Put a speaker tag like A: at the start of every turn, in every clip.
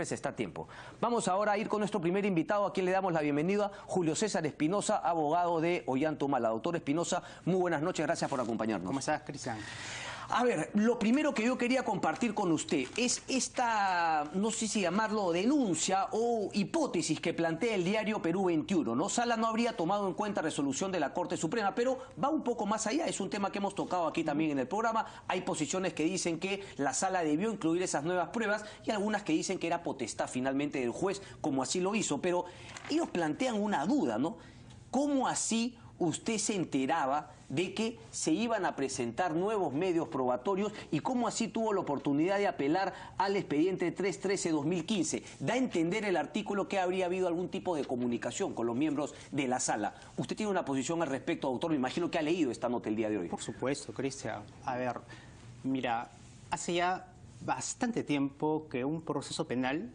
A: siempre se está a tiempo. Vamos ahora a ir con nuestro primer invitado, a quien le damos la bienvenida, Julio César Espinosa, abogado de Ollantumala. Doctor Espinosa, muy buenas noches, gracias por acompañarnos.
B: ¿Cómo estás, Cristian?
A: A ver, lo primero que yo quería compartir con usted es esta, no sé si llamarlo denuncia o hipótesis que plantea el diario Perú 21, ¿no? Sala no habría tomado en cuenta resolución de la Corte Suprema, pero va un poco más allá, es un tema que hemos tocado aquí también en el programa. Hay posiciones que dicen que la Sala debió incluir esas nuevas pruebas y algunas que dicen que era potestad finalmente del juez, como así lo hizo, pero ellos plantean una duda, ¿no? ¿Cómo así usted se enteraba de que se iban a presentar nuevos medios probatorios y cómo así tuvo la oportunidad de apelar al expediente 313-2015? Da a entender el artículo que habría habido algún tipo de comunicación con los miembros de la sala. ¿Usted tiene una posición al respecto, doctor? Me imagino que ha leído esta nota el día de hoy.
B: Por supuesto, Cristian. A ver, mira, hace ya bastante tiempo que un proceso penal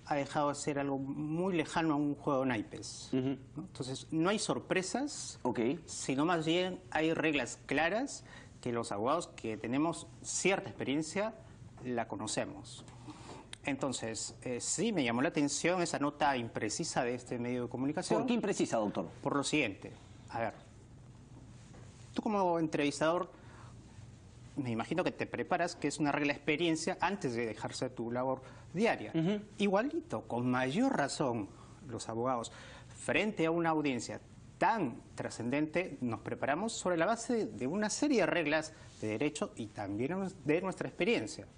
B: ha dejado de ser algo muy lejano a un juego de naipes. ¿No? Entonces, no hay sorpresas, sino más bien hay reglas claras que los abogados que tenemos cierta experiencia la conocemos. Entonces, sí me llamó la atención esa nota imprecisa de este medio de comunicación.
A: ¿Por qué imprecisa, doctor?
B: Por lo siguiente. A ver, tú como entrevistador, me imagino que te preparas, que es una regla de experiencia antes de dejarse tu labor diaria. Igualito, con mayor razón, los abogados, frente a una audiencia tan trascendente, nos preparamos sobre la base de una serie de reglas de derecho y también de nuestra experiencia.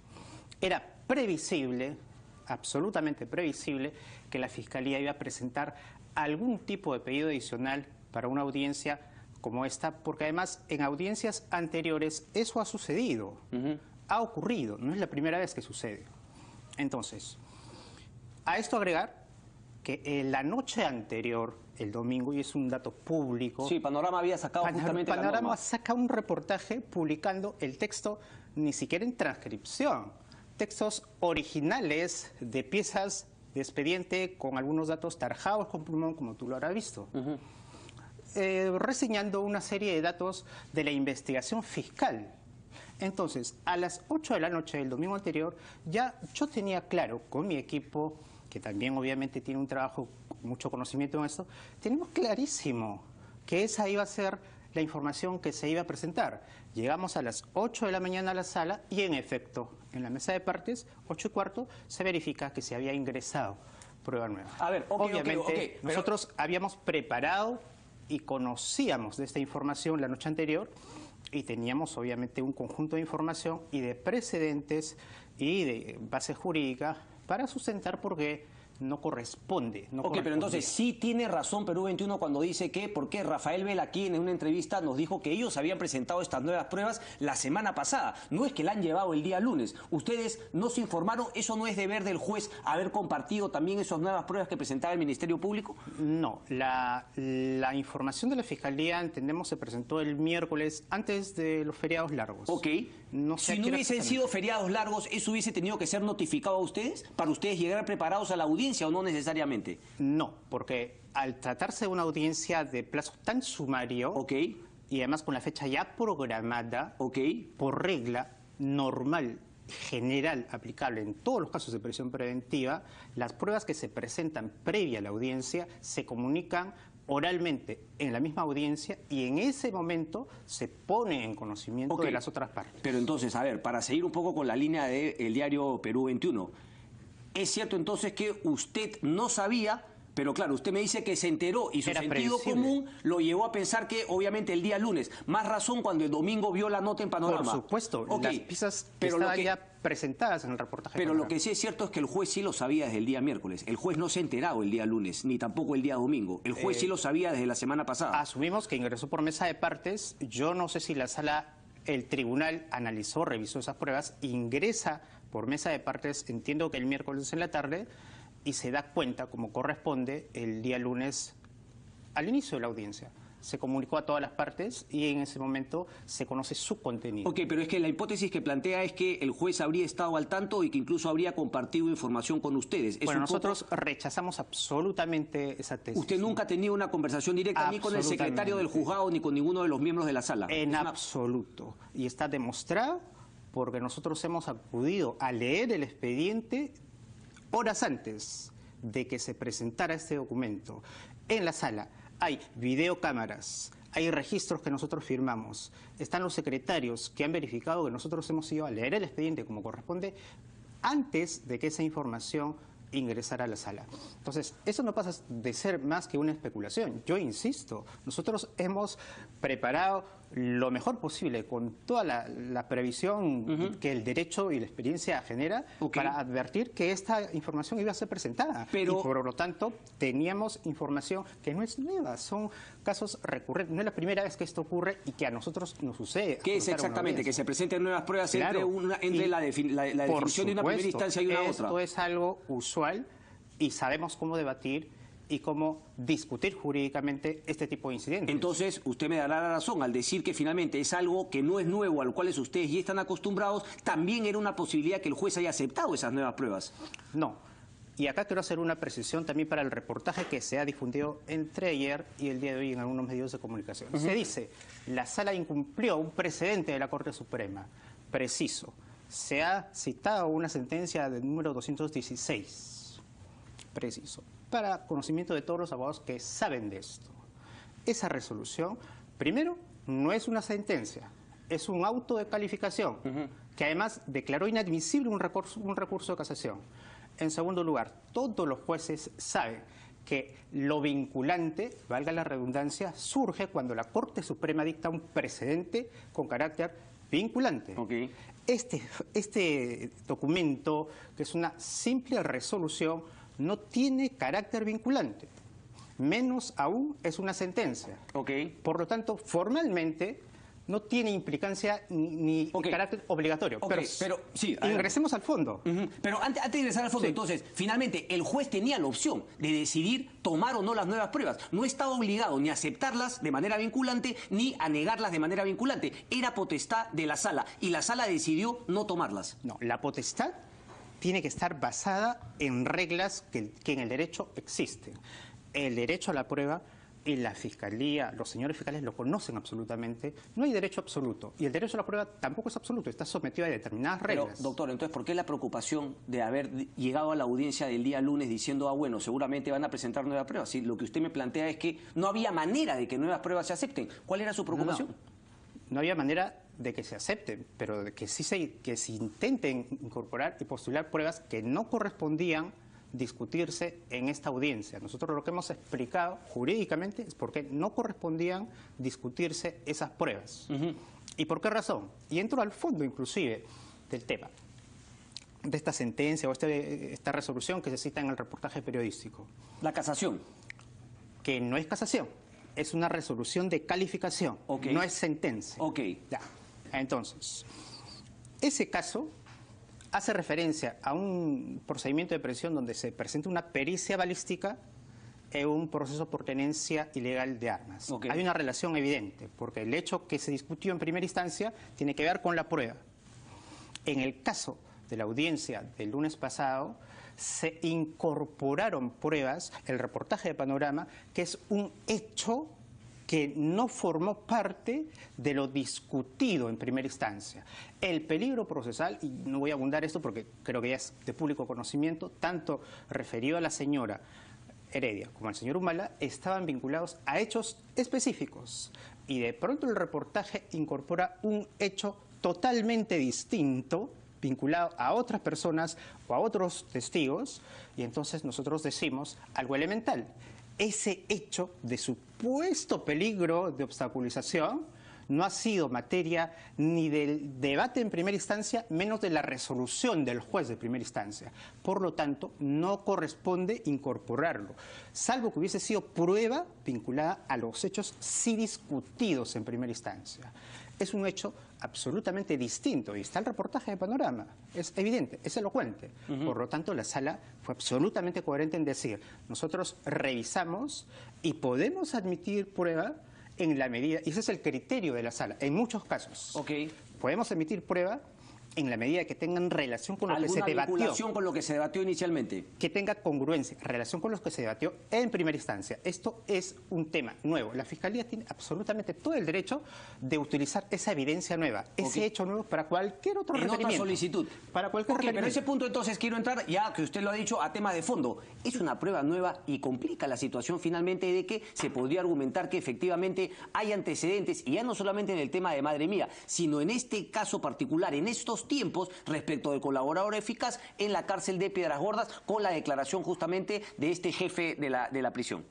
B: Era previsible, absolutamente previsible, que la Fiscalía iba a presentar algún tipo de pedido adicional para una audiencia como esta, porque además en audiencias anteriores eso ha sucedido, ha ocurrido, no es la primera vez que sucede. Entonces, a esto agregar que la noche anterior, el domingo, y es un dato público...
A: Sí, Panorama había sacado justamente la norma.
B: Panorama saca un reportaje publicando el texto, ni siquiera en transcripción, textos originales de piezas de expediente con algunos datos tarjados con plumón, como tú lo habrás visto. Reseñando una serie de datos de la investigación fiscal. Entonces, a las 8 de la noche del domingo anterior, ya yo tenía claro con mi equipo, que también obviamente tiene un trabajo, mucho conocimiento en esto, tenemos clarísimo que esa iba a ser la información que se iba a presentar. Llegamos a las 8 de la mañana a la sala y, en efecto, en la mesa de partes, 8:15, se verifica que se había ingresado prueba nueva.
A: A ver,
B: obviamente, nosotros habíamos preparado y conocíamos de esta información la noche anterior y teníamos obviamente un conjunto de información y de precedentes y de base jurídica para sustentar por qué no corresponde.
A: Pero entonces sí tiene razón Perú 21 cuando dice que, porque Rafael Vela aquí en una entrevista nos dijo que ellos habían presentado estas nuevas pruebas la semana pasada. No es que la han llevado el día lunes. Ustedes no se informaron. ¿Eso no es deber del juez haber compartido también esas nuevas pruebas que presentaba el Ministerio Público?
B: No. La información de la Fiscalía, entendemos, se presentó el miércoles antes de los feriados largos.
A: No sé, si no hubiesen sido feriados largos, ¿eso hubiese tenido que ser notificado a ustedes para ustedes llegar preparados a la audiencia o no necesariamente?
B: No, porque al tratarse de una audiencia de plazo tan sumario y además con la fecha ya programada, por regla normal, general, aplicable en todos los casos de prisión preventiva, las pruebas que se presentan previa a la audiencia se comunican oralmente en la misma audiencia y en ese momento se pone en conocimiento de las otras partes.
A: Pero entonces, a ver, para seguir un poco con la línea del diario Perú 21, ¿es cierto entonces que usted no sabía, pero claro, usted me dice que se enteró y su sentido común lo llevó a pensar que obviamente el día lunes, más razón cuando el domingo vio la nota en Panorama?
B: Por supuesto, las piezas estaban ya presentadas en el reportaje.
A: Pero lo que sí es cierto es que el juez sí lo sabía desde el día miércoles. El juez no se ha enterado el día lunes, ni tampoco el día domingo. El juez sí lo sabía desde la semana pasada.
B: Asumimos que ingresó por mesa de partes. Yo no sé si la sala, el tribunal analizó, revisó esas pruebas, ingresa por mesa de partes, entiendo que el miércoles en la tarde, y se da cuenta, como corresponde, el día lunes al inicio de la audiencia. Se comunicó a todas las partes y en ese momento se conoce su contenido.
A: Pero es que la hipótesis que plantea es que el juez habría estado al tanto y que incluso habría compartido información con ustedes.
B: Bueno, nosotros rechazamos absolutamente esa tesis.
A: ¿Usted nunca ha tenido una conversación directa ni con el secretario del juzgado ni con ninguno de los miembros de la sala?
B: En absoluto. Y está demostrado porque nosotros hemos acudido a leer el expediente horas antes de que se presentara este documento en la sala, hay videocámaras, hay registros que nosotros firmamos, están los secretarios que han verificado que nosotros hemos ido a leer el expediente como corresponde antes de que esa información ingresara a la sala. Entonces, eso no pasa de ser más que una especulación. Yo insisto, nosotros hemos preparado lo mejor posible con toda la previsión que el derecho y la experiencia genera para advertir que esta información iba a ser presentada.
A: Pero,
B: y por lo tanto, teníamos información que no es nueva, son casos recurrentes. No es la primera vez que esto ocurre y que a nosotros nos sucede.
A: ¿Qué es exactamente? Que se presenten nuevas pruebas
B: claro,
A: entre la definición de una primera instancia y una otra.
B: Esto es algo usual y sabemos cómo debatir y cómo discutir jurídicamente este tipo de incidentes.
A: Entonces, usted me dará la razón al decir que finalmente es algo que no es nuevo, a lo cual ustedes ya están acostumbrados, también era una posibilidad que el juez haya aceptado esas nuevas pruebas.
B: No. Y acá quiero hacer una precisión también para el reportaje que se ha difundido entre ayer y el día de hoy en algunos medios de comunicación. Se dice, la sala incumplió un precedente de la Corte Suprema. Preciso. Se ha citado una sentencia del número 216. Preciso. Para conocimiento de todos los abogados que saben de esto. Esa resolución, primero, no es una sentencia, es un auto de calificación, que además declaró inadmisible un recurso de casación. En segundo lugar, todos los jueces saben que lo vinculante, valga la redundancia, surge cuando la Corte Suprema dicta un precedente con carácter vinculante. Este documento, que es una simple resolución, no tiene carácter vinculante, menos aún es una sentencia. Por lo tanto, formalmente no tiene implicancia ni carácter obligatorio. Pero sí, ingresemos al fondo.
A: Pero antes de ingresar al fondo, entonces, finalmente, el juez tenía la opción de decidir tomar o no las nuevas pruebas. No estaba obligado ni a aceptarlas de manera vinculante, ni a negarlas de manera vinculante. Era potestad de la sala, y la sala decidió no tomarlas.
B: No, la potestad tiene que estar basada en reglas que en el derecho existen. El derecho a la prueba, y la Fiscalía, los señores fiscales lo conocen absolutamente, no hay derecho absoluto. Y el derecho a la prueba tampoco es absoluto, está sometido a determinadas reglas.
A: Pero, doctor, entonces, ¿por qué la preocupación de haber llegado a la audiencia del día lunes diciendo, bueno, seguramente van a presentar nuevas pruebas? Si lo que usted me plantea es que no había manera de que nuevas pruebas se acepten. ¿Cuál era su preocupación?
B: No había manera de que se acepten, pero de que sí que se intenten incorporar y postular pruebas que no correspondían discutirse en esta audiencia. Nosotros lo que hemos explicado jurídicamente es por qué no correspondían discutirse esas pruebas. ¿Y por qué razón? Y entro al fondo inclusive del tema, de esta sentencia o esta resolución que se cita en el reportaje periodístico.
A: La casación.
B: Que no es casación, es una resolución de calificación, no es sentencia. Ya. Entonces, ese caso hace referencia a un procedimiento de presión donde se presenta una pericia balística en un proceso por tenencia ilegal de armas. Hay una relación evidente, porque el hecho que se discutió en primera instancia tiene que ver con la prueba. En el caso de la audiencia del lunes pasado, se incorporaron pruebas, el reportaje de Panorama, que es un hecho que no formó parte de lo discutido en primera instancia. El peligro procesal, y no voy a abundar esto porque creo que ya es de público conocimiento, tanto referido a la señora Heredia como al señor Humala, estaban vinculados a hechos específicos. Y de pronto el reportaje incorpora un hecho totalmente distinto, vinculado a otras personas o a otros testigos, y entonces nosotros decimos algo elemental. Ese hecho de supuesto peligro de obstaculización no ha sido materia ni del debate en primera instancia, menos de la resolución del juez de primera instancia. Por lo tanto, no corresponde incorporarlo, salvo que hubiese sido prueba vinculada a los hechos sí discutidos en primera instancia. Es un hecho absolutamente distinto y está el reportaje de Panorama, es evidente, es elocuente. Por lo tanto, la sala fue absolutamente coherente en decir, nosotros revisamos y podemos admitir prueba en la medida, y ese es el criterio de la sala, en muchos casos. Podemos emitir prueba en la medida que tengan relación con lo que se
A: ¿Alguna
B: debatió.
A: vinculación con lo que se debatió inicialmente?
B: Que tenga congruencia, relación con lo que se debatió en primera instancia. Esto es un tema nuevo. La Fiscalía tiene absolutamente todo el derecho de utilizar esa evidencia nueva, ese hecho nuevo para cualquier otro requerimiento.
A: En otra solicitud.
B: Para cualquier requerimiento.
A: Pero ese punto entonces quiero entrar, ya que usted lo ha dicho, a tema de fondo. Es una prueba nueva y complica la situación finalmente de que se podría argumentar que efectivamente hay antecedentes, y ya no solamente en el tema de Madre Mía, sino en este caso particular, en estos tiempos, respecto del colaborador eficaz en la cárcel de Piedras Gordas, con la declaración justamente de este jefe de la prisión.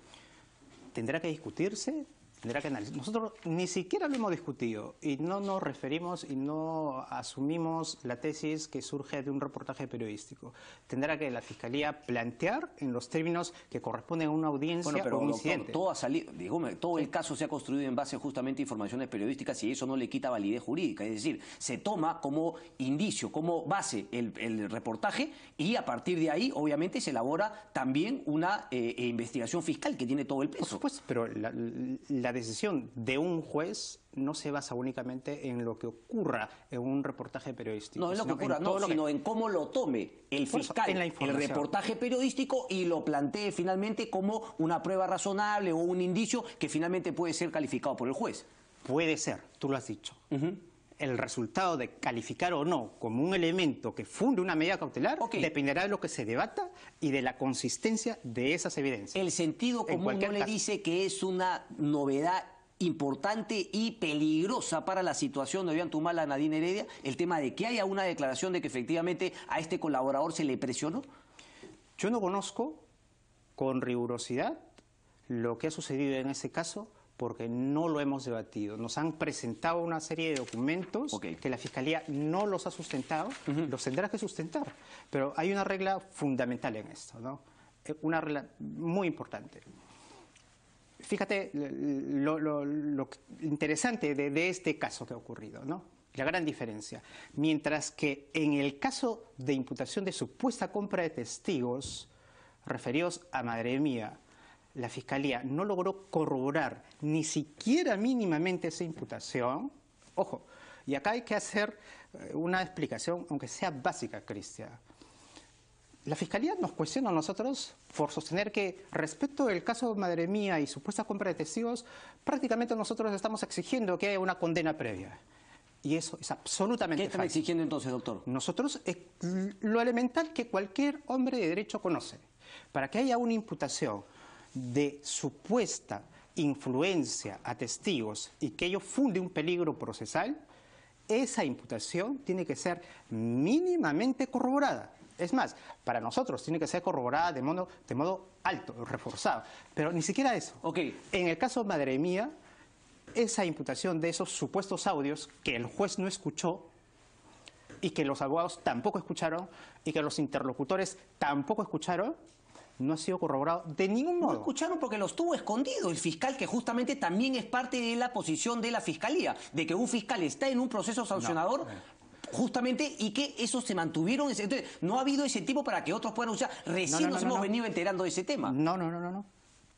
B: Tendrá que discutirse, tendrá que analizar. Nosotros ni siquiera lo hemos discutido y no nos referimos y no asumimos la tesis que surge de un reportaje periodístico. Tendrá que la Fiscalía plantear en los términos que corresponden a una audiencia
A: pero,
B: o un
A: doctor,
B: incidente.
A: todo ha salido, dígame, todo el caso se ha construido en base justamente a informaciones periodísticas y eso no le quita validez jurídica. Es decir, se toma como indicio, como base el reportaje y a partir de ahí, obviamente, se elabora también una investigación fiscal que tiene todo el peso.
B: Por supuesto, pero la decisión de un juez no se basa únicamente en lo que ocurra en un reportaje periodístico.
A: No en lo que ocurra, no, sino en cómo lo tome el fiscal, el reportaje periodístico y lo plantee finalmente como una prueba razonable o un indicio que finalmente puede ser calificado por el juez.
B: Puede ser, tú lo has dicho. El resultado de calificar o no como un elemento que funde una medida cautelar dependerá de lo que se debata y de la consistencia de esas evidencias.
A: El sentido común no le dice que es una novedad importante y peligrosa para la situación de Ollantumala, Nadine Heredia, el tema de que haya una declaración de que efectivamente a este colaborador se le presionó.
B: Yo no conozco con rigurosidad lo que ha sucedido en ese caso, porque no lo hemos debatido. Nos han presentado una serie de documentos que la Fiscalía no los ha sustentado, los tendrá que sustentar. Pero hay una regla fundamental en esto, ¿no? Una regla muy importante. Fíjate lo interesante de este caso que ha ocurrido, ¿no? La gran diferencia. Mientras que en el caso de imputación de supuesta compra de testigos referidos a Madre Mía, la Fiscalía no logró corroborar ni siquiera mínimamente esa imputación. Ojo, y acá hay que hacer una explicación, aunque sea básica, Cristian. La Fiscalía nos cuestiona a nosotros por sostener que respecto del caso de Madre Mía y supuesta compra de testigos, prácticamente nosotros estamos exigiendo que haya una condena previa. Y eso es absolutamente falso.
A: ¿Qué están exigiendo entonces, doctor?
B: Nosotros, lo elemental que cualquier hombre de derecho conoce, para que haya una imputación de supuesta influencia a testigos y que ello funde un peligro procesal, esa imputación tiene que ser mínimamente corroborada. Es más, para nosotros tiene que ser corroborada de modo alto, reforzado, pero ni siquiera eso. En el caso de Madre Mía, esa imputación de esos supuestos audios que el juez no escuchó y que los abogados tampoco escucharon y que los interlocutores tampoco escucharon, no ha sido corroborado de ningún modo.
A: No escucharon porque los tuvo escondido el fiscal, que justamente también es parte de la posición de la Fiscalía, de que un fiscal está en un proceso sancionador justamente y que esos se mantuvieron. Entonces, no ha habido ese tipo para que otros puedan usar. Recién nos hemos venido enterando de ese tema.
B: No.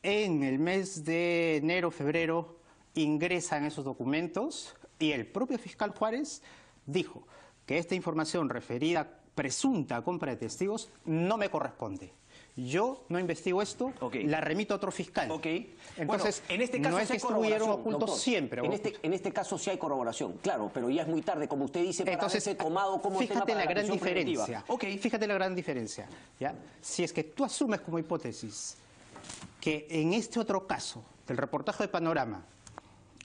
B: En el mes de enero, febrero, ingresan esos documentos y el propio fiscal Juárez dijo que esta información referida presunta a compra de testigos no me corresponde. Yo no investigo esto, la remito a otro fiscal. Entonces,
A: bueno, en este caso
B: no es que estuvieron ocultos siempre.
A: En este caso sí hay corroboración, claro, pero ya es muy tarde, como usted dice, para haberse tomado como tema para
B: la gran
A: diferencia.
B: Fíjate la gran diferencia. ¿Ya? Si es que tú asumes como hipótesis que en este otro caso, del reportaje de Panorama,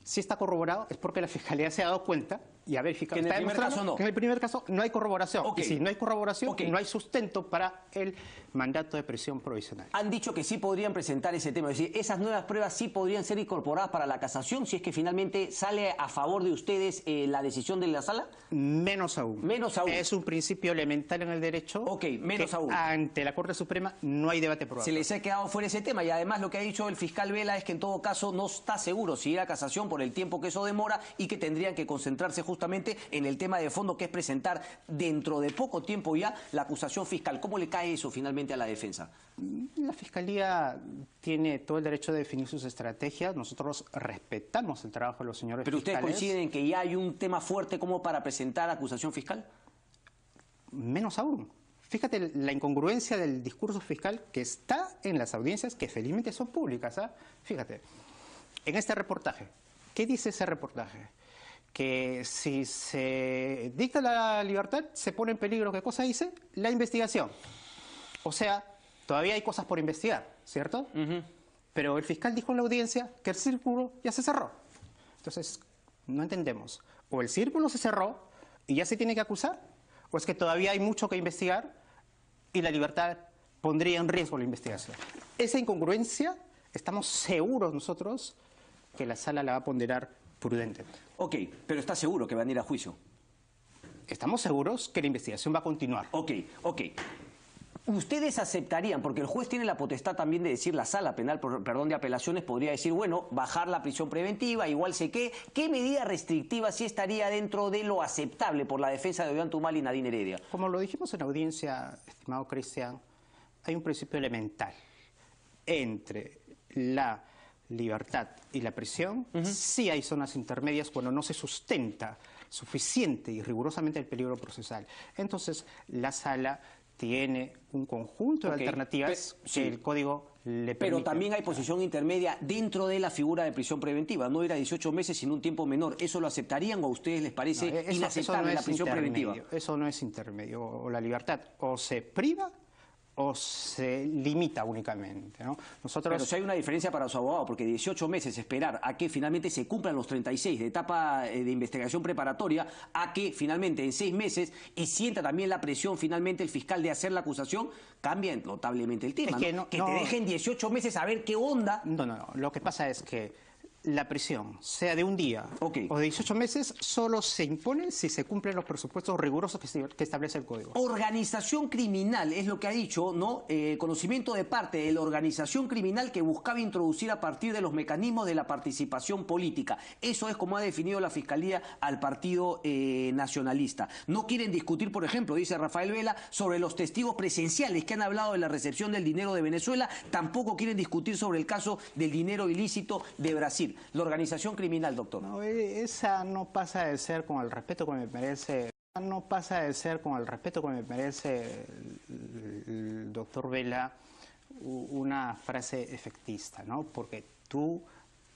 B: sí está corroborado, es porque la Fiscalía se ha dado cuenta y ha verificado
A: que en el primer caso no.
B: Que en el primer caso no hay corroboración. Y si no hay corroboración, no hay sustento para el mandato de prisión provisional.
A: Han dicho que sí podrían presentar ese tema, es decir, esas nuevas pruebas sí podrían ser incorporadas para la casación si es que finalmente sale a favor de ustedes la decisión de la sala.
B: Menos aún.
A: Menos aún.
B: Es un principio elemental en el derecho.
A: Menos aún.
B: Ante la Corte Suprema no hay debate probable.
A: Se les ha quedado fuera ese tema y además lo que ha dicho el fiscal Vela es que en todo caso no está seguro si ir a casación por el tiempo que eso demora y que tendrían que concentrarse justamente en el tema de fondo, que es presentar dentro de poco tiempo ya la acusación fiscal. ¿Cómo le cae eso finalmente a la defensa?
B: La Fiscalía tiene todo el derecho de definir sus estrategias. Nosotros respetamos el trabajo de los señores fiscales.
A: ¿Pero ustedes coinciden en que ya hay un tema fuerte como para presentar acusación fiscal?
B: menos aún. Fíjate la incongruencia del discurso fiscal que está en las audiencias, que felizmente son públicas. Fíjate, en este reportaje, ¿qué dice ese reportaje? Que si se dicta la libertad, se pone en peligro, ¿qué cosa dice? La investigación. O sea, todavía hay cosas por investigar, ¿cierto? Pero el fiscal dijo en la audiencia que el círculo ya se cerró. Entonces, no entendemos. O el círculo se cerró y ya se tiene que acusar, o es que todavía hay mucho que investigar y la libertad pondría en riesgo la investigación. Esa incongruencia, estamos seguros nosotros que la sala la va a ponderar prudentemente.
A: Ok, pero ¿está seguro que van a ir a juicio?
B: Estamos seguros que la investigación va a continuar.
A: Ok. ¿Ustedes aceptarían, porque el juez tiene la potestad también de decir, la sala penal, perdón, de apelaciones, podría decir, bueno, bajar la prisión preventiva, igual sé qué medida restrictiva sí estaría dentro de lo aceptable por la defensa de Ollanta Humala y Nadine Heredia?
B: Como lo dijimos en la audiencia, estimado Cristian, hay un principio elemental entre la libertad y la prisión. Sí hay zonas intermedias cuando no se sustenta suficiente y rigurosamente el peligro procesal. Entonces, la sala tiene un conjunto de alternativas que el Código le permite.
A: Pero también hay posición intermedia dentro de la figura de prisión preventiva, no ir a 18 meses sino un tiempo menor. ¿Eso lo aceptarían o a ustedes les parece inaceptable la prisión preventiva?
B: Eso no es intermedio. O la libertad o se priva o se limita únicamente, ¿no?
A: Pero si hay una diferencia para su abogado, porque 18 meses esperar a que finalmente se cumplan los 36 de etapa de investigación preparatoria, a que finalmente en 6 meses, y sienta también la presión finalmente el fiscal de hacer la acusación, cambia notablemente el tema, ¿no? Que te dejen 18 meses a ver qué onda.
B: No. Lo que pasa es que la prisión, sea de un día o de 18 meses, solo se impone si se cumplen los presupuestos rigurosos que establece el Código.
A: Organización criminal, es lo que ha dicho, ¿no? Conocimiento de parte de la organización criminal que buscaba introducir a partir de los mecanismos de la participación política. Eso es como ha definido la Fiscalía al Partido Nacionalista. No quieren discutir, por ejemplo, dice Rafael Vela, sobre los testigos presenciales que han hablado de la recepción del dinero de Venezuela. Tampoco quieren discutir sobre el caso del dinero ilícito de Brasil. La organización criminal, doctor.
B: No, esa no pasa de ser, con el respeto que me merece, el doctor Vela, una frase efectista, ¿no? Porque tú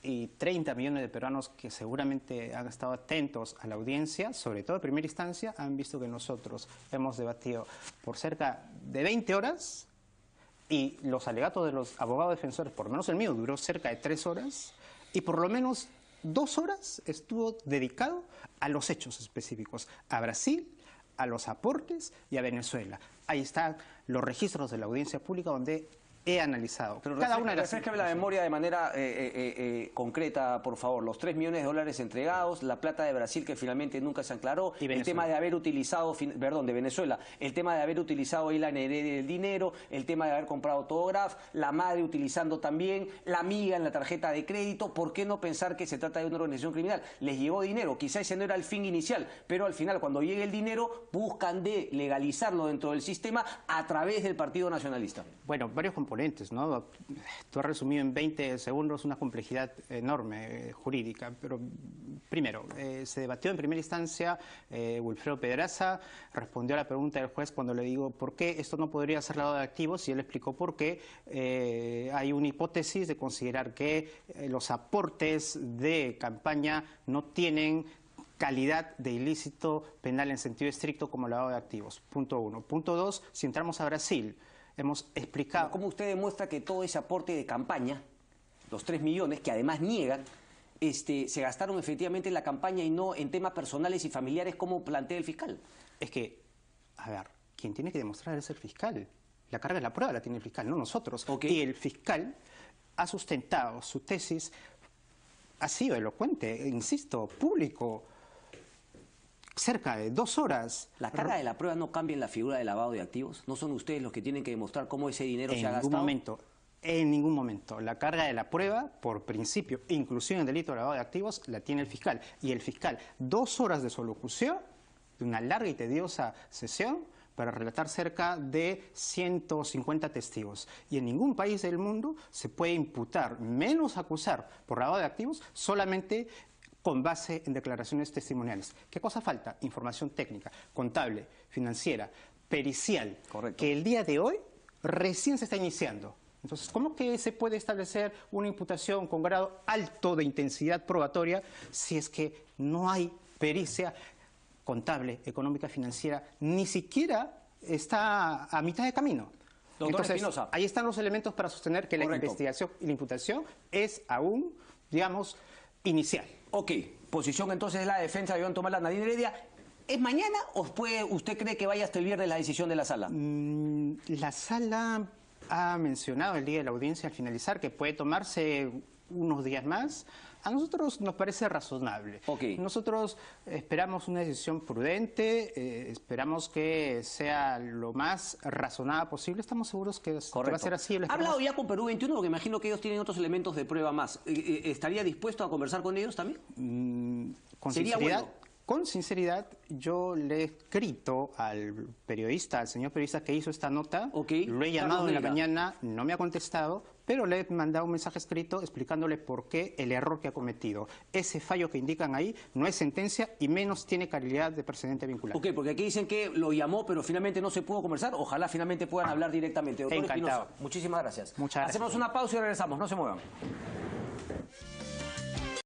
B: y 30 millones de peruanos que seguramente han estado atentos a la audiencia, sobre todo de primera instancia, han visto que nosotros hemos debatido por cerca de 20 horas y los alegatos de los abogados defensores, por lo menos el mío, duró cerca de 3 horas. Y por lo menos 2 horas estuvo dedicado a los hechos específicos, a Brasil, a los aportes y a Venezuela. Ahí están los registros de la audiencia pública donde he analizado.
A: Pero cada una de las... Refrescame la memoria de manera concreta, por favor. Los 3 millones de dólares entregados, la plata de Brasil que finalmente nunca se aclaró, el tema de haber utilizado, de Venezuela, el tema de haber utilizado Ilan Heredia el dinero, el tema de haber comprado Autograph, la madre utilizando también, la amiga en la tarjeta de crédito. ¿Por qué no pensar que se trata de una organización criminal? Les llegó dinero, quizá ese no era el fin inicial, pero al final cuando llegue el dinero buscan de legalizarlo dentro del sistema a través del Partido Nacionalista.
B: Bueno, varios componentes, ¿no? Tú has resumido en 20 segundos una complejidad enorme jurídica, pero primero, se debatió en primera instancia, Wilfredo Pedraza respondió a la pregunta del juez cuando le digo ¿por qué esto no podría ser lavado de activos? Y él explicó por qué hay una hipótesis de considerar que los aportes de campaña no tienen calidad de ilícito penal en sentido estricto como lavado de activos. Punto 1. Punto 2, si entramos a Brasil, hemos explicado...
A: ¿Cómo usted demuestra que todo ese aporte de campaña, los 3 millones, que además niegan, se gastaron efectivamente en la campaña y no en temas personales y familiares como plantea el fiscal?
B: Es que, a ver, quien tiene que demostrar es el fiscal. La carga de la prueba la tiene el fiscal, no nosotros. Y el fiscal ha sustentado su tesis, ha sido elocuente, insisto, público, cerca de 2 horas.
A: ¿La carga de la prueba no cambia en la figura de lavado de activos? ¿No son ustedes los que tienen que demostrar cómo ese dinero se ha gastado?
B: En ningún momento. La carga de la prueba, por principio, inclusive en delito de lavado de activos, la tiene el fiscal. Y el fiscal, 2 horas de su locución, de una larga y tediosa sesión, para relatar cerca de 150 testigos. Y en ningún país del mundo se puede imputar, menos acusar por lavado de activos, solamente con base en declaraciones testimoniales. ¿Qué cosa falta? Información técnica, contable, financiera, pericial,
A: correcto,
B: que el día de hoy recién se está iniciando. Entonces, ¿cómo que se puede establecer una imputación con grado alto de intensidad probatoria si es que no hay pericia contable, económica, financiera, ni siquiera está a mitad de camino?
A: Doctor
B: Entonces,
A: Espinosa,
B: ahí están los elementos para sostener que
A: correcto,
B: la investigación y la imputación es aún, digamos, inicial.
A: Ok, posición entonces de la defensa de Iván Tomás Nadine Heredia. ¿Es mañana o usted cree que vaya hasta el viernes la decisión de la sala?
B: La sala ha mencionado el día de la audiencia al finalizar que puede tomarse unos días más. A nosotros nos parece razonable.
A: Okay.
B: Nosotros esperamos una decisión prudente, esperamos que sea lo más razonada posible. Estamos seguros que va a ser así.
A: ¿Ha hablado ya con Perú 21? Porque imagino que ellos tienen otros elementos de prueba más. ¿Estaría dispuesto a conversar con ellos también?
B: Con
A: ¿Sería
B: sinceridad,
A: bueno?
B: Con sinceridad, yo le he escrito al periodista, al señor periodista que hizo esta nota, lo he llamado en la mañana, no me ha contestado, pero le he mandado un mensaje escrito explicándole por qué el error que ha cometido. Ese fallo que indican ahí no es sentencia y menos tiene calidad de precedente vinculante.
A: Ok, porque aquí dicen que lo llamó, pero finalmente no se pudo conversar. Ojalá finalmente puedan hablar directamente. Doctor
B: Encantado.
A: Espinosa, muchísimas gracias.
B: Muchas gracias.
A: Hacemos una pausa y regresamos. No se muevan.